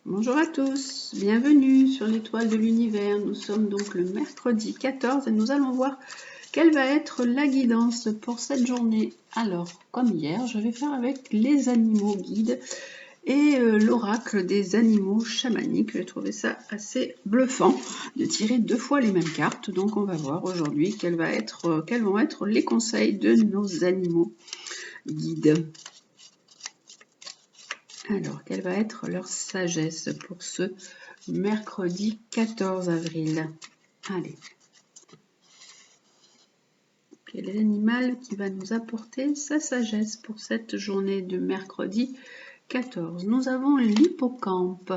Bonjour à tous, bienvenue sur l'étoile de l'univers. Nous sommes donc le mercredi 14 et nous allons voir quelle va être la guidance pour cette journée. Alors, comme hier, je vais faire avec les animaux guides et l'oracle des animaux chamaniques. J'ai trouvé ça assez bluffant de tirer 2 fois les mêmes cartes. Donc on va voir aujourd'hui quels vont être les conseils de nos animaux guides. Alors, quelle va être leur sagesse pour ce mercredi 14 avril? Allez. Quel est l'animal qui va nous apporter sa sagesse pour cette journée de mercredi 14? Nous avons l'hippocampe.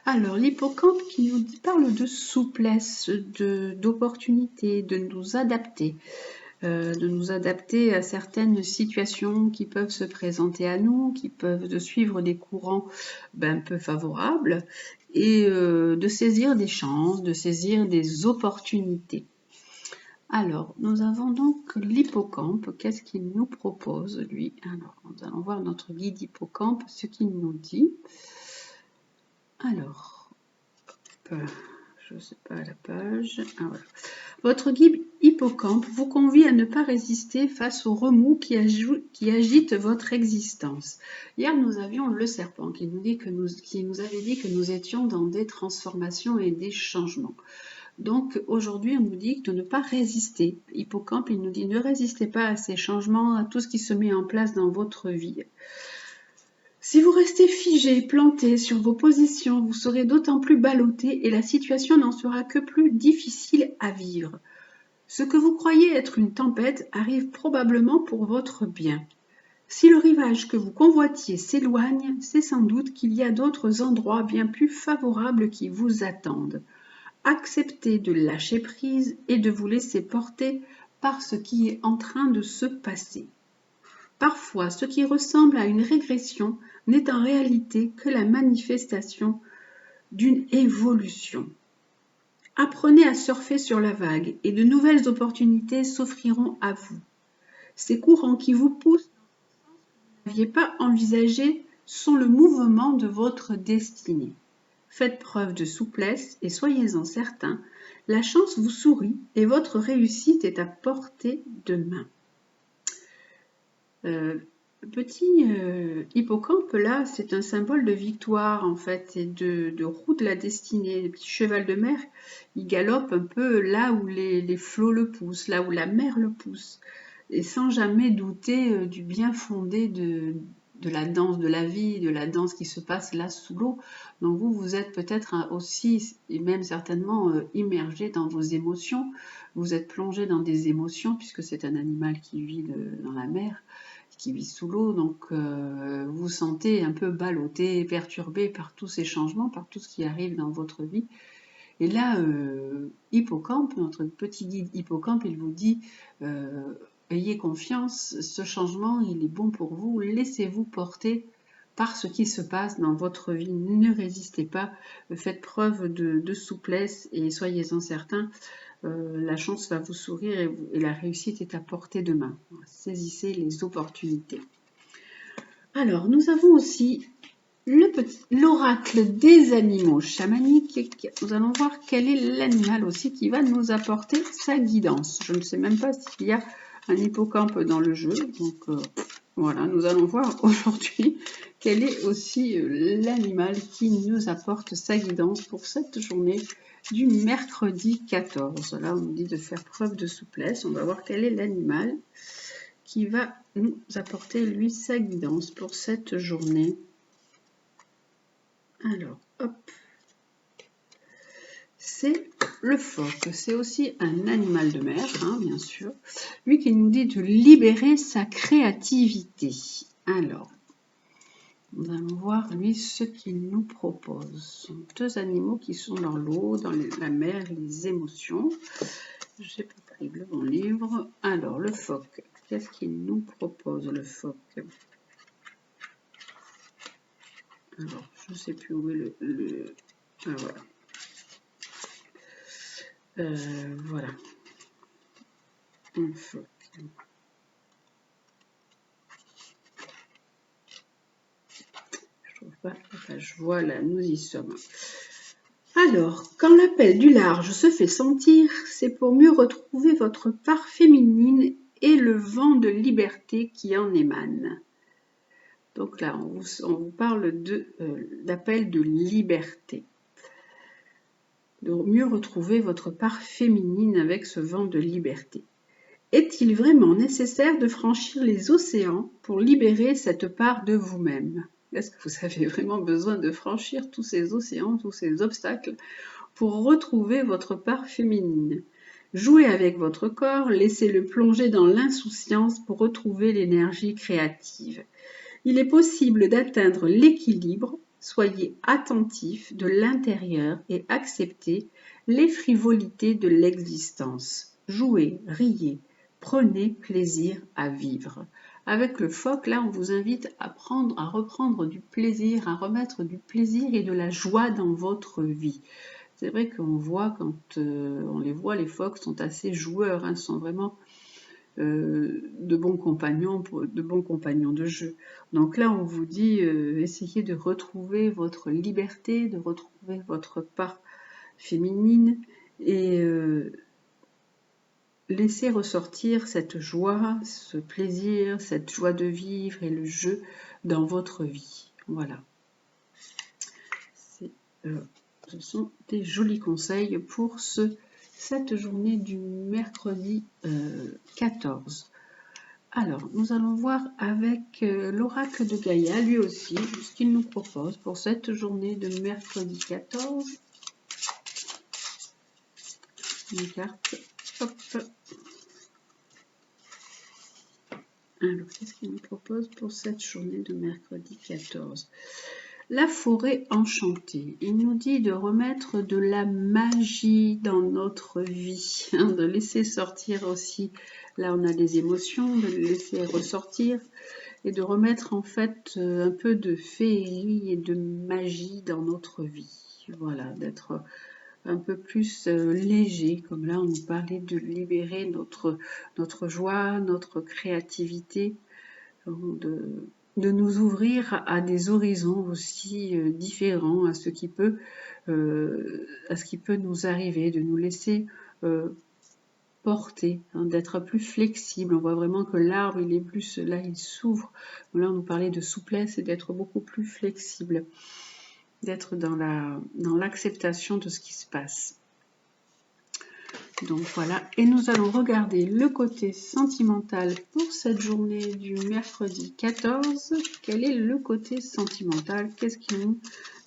Alors, l'hippocampe qui nous parle de souplesse, d'opportunité, de nous adapter. De nous adapter à certaines situations qui peuvent se présenter à nous, qui peuvent de suivre des courants peu favorables et de saisir des chances, de saisir des opportunités. Alors, nous avons donc l'hippocampe. Qu'est-ce qu'il nous propose, lui? Alors, nous allons voir notre guide hippocampe, ce qu'il nous dit. Alors, je ne sais pas la page. Ah, voilà. Votre guide hippocampe vous convie à ne pas résister face aux remous qui agitent votre existence. Hier, nous avions le serpent qui nous avait dit que nous étions dans des transformations et des changements. Donc aujourd'hui, on nous dit de ne pas résister. Hippocampe, il nous dit ne résistez pas à ces changements, à tout ce qui se met en place dans votre vie. Si vous restez figé, planté sur vos positions, vous serez d'autant plus ballotté et la situation n'en sera que plus difficile à vivre. Ce que vous croyez être une tempête arrive probablement pour votre bien. Si le rivage que vous convoitiez s'éloigne, c'est sans doute qu'il y a d'autres endroits bien plus favorables qui vous attendent. Acceptez de lâcher prise et de vous laisser porter par ce qui est en train de se passer. Parfois, ce qui ressemble à une régression n'est en réalité que la manifestation d'une évolution. Apprenez à surfer sur la vague et de nouvelles opportunités s'offriront à vous. Ces courants qui vous poussent dans un sens que vous n'aviez pas envisagé sont le mouvement de votre destinée. Faites preuve de souplesse et soyez-en certains, la chance vous sourit et votre réussite est à portée de main. Petit hippocampe, là, c'est un symbole de victoire, en fait, et de roue de la destinée. Le petit cheval de mer, il galope un peu là où les flots le poussent, là où la mer le pousse, et sans jamais douter du bien fondé de la danse de la vie, de la danse qui se passe là sous l'eau. Donc vous êtes peut-être aussi, et même certainement, immergé dans vos émotions. Vous êtes plongé dans des émotions, puisque c'est un animal qui vit dans la mer, qui vit sous l'eau, donc vous vous sentez un peu ballotté, perturbé par tous ces changements, par tout ce qui arrive dans votre vie. Et là, Hippocampe, notre petit guide Hippocampe, il vous dit ayez confiance, ce changement, il est bon pour vous, laissez-vous porter par ce qui se passe dans votre vie, ne résistez pas, faites preuve de souplesse et soyez-en certains, la chance va vous sourire et la réussite est à portée de main. Saisissez les opportunités. Alors, nous avons aussi l'oracle des animaux chamaniques. Nous allons voir quel est l'animal aussi qui va nous apporter sa guidance. Je ne sais même pas s'il y a un hippocampe dans le jeu. Donc voilà, nous allons voir aujourd'hui quel est aussi l'animal qui nous apporte sa guidance pour cette journée du mercredi 14. Là, on nous dit de faire preuve de souplesse. On va voir quel est l'animal qui va nous apporter, lui, sa guidance pour cette journée. Alors, hop. C'est le phoque. C'est aussi un animal de mer, hein, bien sûr. Lui qui nous dit de libérer sa créativité. Alors, nous allons voir, lui, ce qu'il nous propose. Ce sont deux animaux qui sont dans l'eau, dans la mer, les émotions. Je n'ai pas pris le bon livre. Alors, le phoque. Qu'est-ce qu'il nous propose, le phoque? Alors, je ne sais plus où est le... Ah, voilà. Voilà. Un phoque. Je trouve Voilà, nous y sommes. Alors, quand l'appel du large se fait sentir, c'est pour mieux retrouver votre part féminine et le vent de liberté qui en émane. Donc là, on vous parle d'appel de liberté. De mieux retrouver votre part féminine avec ce vent de liberté. Est-il vraiment nécessaire de franchir les océans pour libérer cette part de vous-même? Est-ce que vous avez vraiment besoin de franchir tous ces océans, tous ces obstacles pour retrouver votre part féminine? Jouez avec votre corps, laissez-le plonger dans l'insouciance pour retrouver l'énergie créative. Il est possible d'atteindre l'équilibre, soyez attentifs de l'intérieur et acceptez les frivolités de l'existence. Jouez, riez, prenez plaisir à vivre. Avec le phoque, là, on vous invite à reprendre du plaisir, à remettre du plaisir et de la joie dans votre vie. C'est vrai qu'on voit quand on les voit, les phoques sont assez joueurs, hein, sont vraiment de bons compagnons de jeu. Donc là, on vous dit, essayez de retrouver votre liberté, de retrouver votre part féminine et laissez ressortir cette joie, ce plaisir, cette joie de vivre et le jeu dans votre vie. Voilà. Ce sont des jolis conseils pour cette journée du mercredi 14. Alors, nous allons voir avec l'oracle de Gaïa, lui aussi, ce qu'il nous propose pour cette journée de mercredi 14. Une carte, hop. Alors, qu'est-ce qu'il nous propose pour cette journée de mercredi 14 ? La forêt enchantée. Il nous dit de remettre de la magie dans notre vie, hein, de laisser sortir aussi, là on a les émotions, de les laisser ressortir et de remettre en fait un peu de féerie et de magie dans notre vie. Voilà, d'être un peu plus léger, comme là on nous parlait de libérer notre joie, notre créativité, de nous ouvrir à des horizons aussi différents, à ce qui peut nous arriver, de nous laisser porter, hein, d'être plus flexible. On voit vraiment que l'arbre, il est plus, là, il s'ouvre. Là, on nous parlait de souplesse et d'être beaucoup plus flexible, d'être dans l'acceptation de ce qui se passe. Donc voilà, et nous allons regarder le côté sentimental pour cette journée du mercredi 14. Quel est le côté sentimental? Qu'est-ce qui nous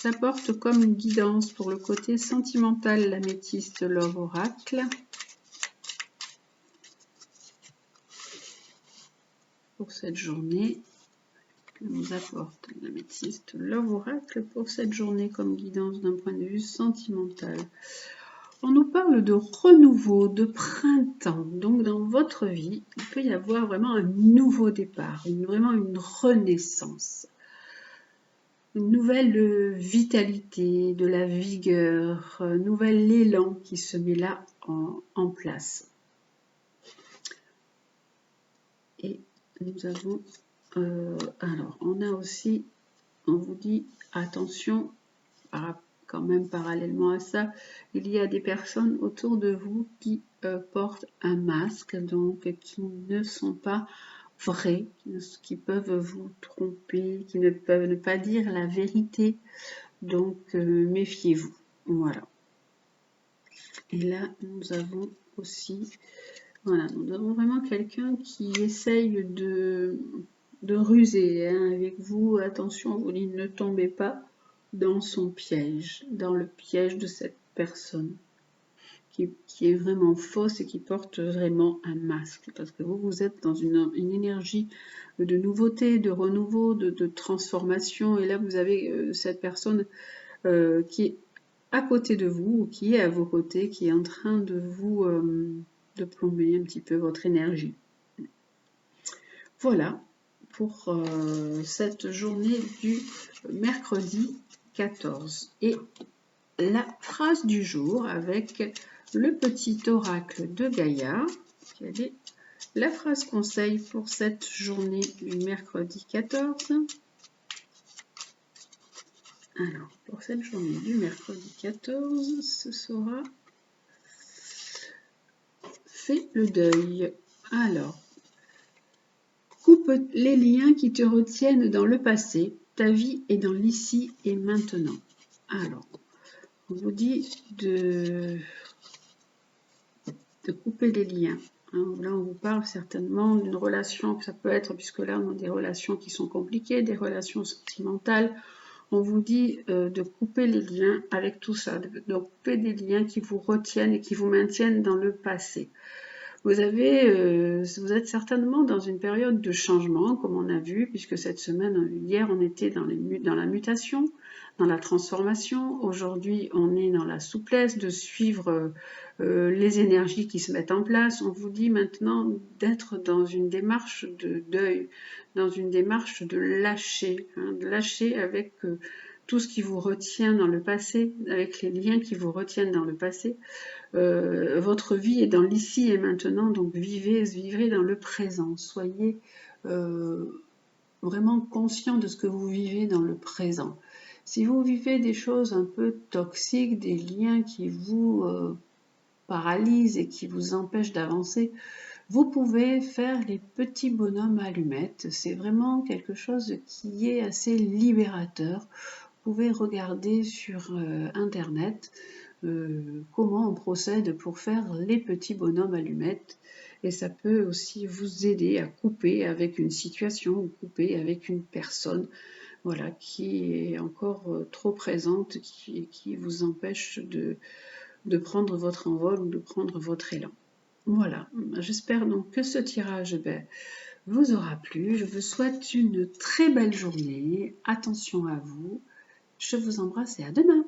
apporte comme guidance pour le côté sentimental, l'améthyste Love Oracle? Pour cette journée, que nous apporte l'améthyste Love Oracle pour cette journée comme guidance d'un point de vue sentimental? On nous parle de renouveau, de printemps. Donc dans votre vie, il peut y avoir vraiment un nouveau départ, vraiment une renaissance. Une nouvelle vitalité, de la vigueur, un nouvel élan qui se met là en place. Et nous avons... alors, on a aussi, on vous dit, attention, quand même parallèlement à ça, il y a des personnes autour de vous qui portent un masque, donc qui ne sont pas vrais, qui peuvent vous tromper, qui ne peuvent ne pas dire la vérité, donc méfiez-vous. Voilà. Et là, nous avons aussi, voilà, nous avons vraiment quelqu'un qui essaye de ruser hein, avec vous. Attention, vous ne tombez pas dans son piège, dans le piège de cette personne qui est vraiment fausse et qui porte vraiment un masque. Parce que vous êtes dans une énergie de nouveauté, de renouveau, de transformation. Et là, vous avez cette personne qui est à côté de vous ou qui est à vos côtés, qui est en train de vous de plomber un petit peu votre énergie. Voilà pour cette journée du mercredi 14. Et la phrase du jour avec le petit oracle de Gaïa. Quelle est la phrase conseil pour cette journée du mercredi 14? Alors, pour cette journée du mercredi 14, ce sera fait le deuil. Alors, coupe les liens qui te retiennent dans le passé. Ta vie est dans l'ici et maintenant. Alors, on vous dit de couper les liens. Là, on vous parle certainement d'une relation, ça peut être, puisque là, on a des relations qui sont compliquées, des relations sentimentales. On vous dit de couper les liens avec tout ça, de couper des liens qui vous retiennent et qui vous maintiennent dans le passé. Vous êtes certainement dans une période de changement, comme on a vu, puisque cette semaine, hier, on était dans la mutation, dans la transformation. Aujourd'hui, on est dans la souplesse de suivre les énergies qui se mettent en place. On vous dit maintenant d'être dans une démarche de deuil, dans une démarche de lâcher, de lâcher avec tout ce qui vous retient dans le passé, avec les liens qui vous retiennent dans le passé. Votre vie est dans l'ici et maintenant, donc vivez dans le présent. Soyez vraiment conscient de ce que vous vivez dans le présent. Si vous vivez des choses un peu toxiques, des liens qui vous paralysent et qui vous empêchent d'avancer, vous pouvez faire les petits bonhommes allumettes. C'est vraiment quelque chose qui est assez libérateur. Vous pouvez regarder sur Internet comment on procède pour faire les petits bonhommes allumettes. Et ça peut aussi vous aider à couper avec une situation ou couper avec une personne voilà, qui est encore trop présente, qui vous empêche de prendre votre envol ou de prendre votre élan. Voilà, j'espère donc que ce tirage vous aura plu. Je vous souhaite une très belle journée. Attention à vous. Je vous embrasse et à demain.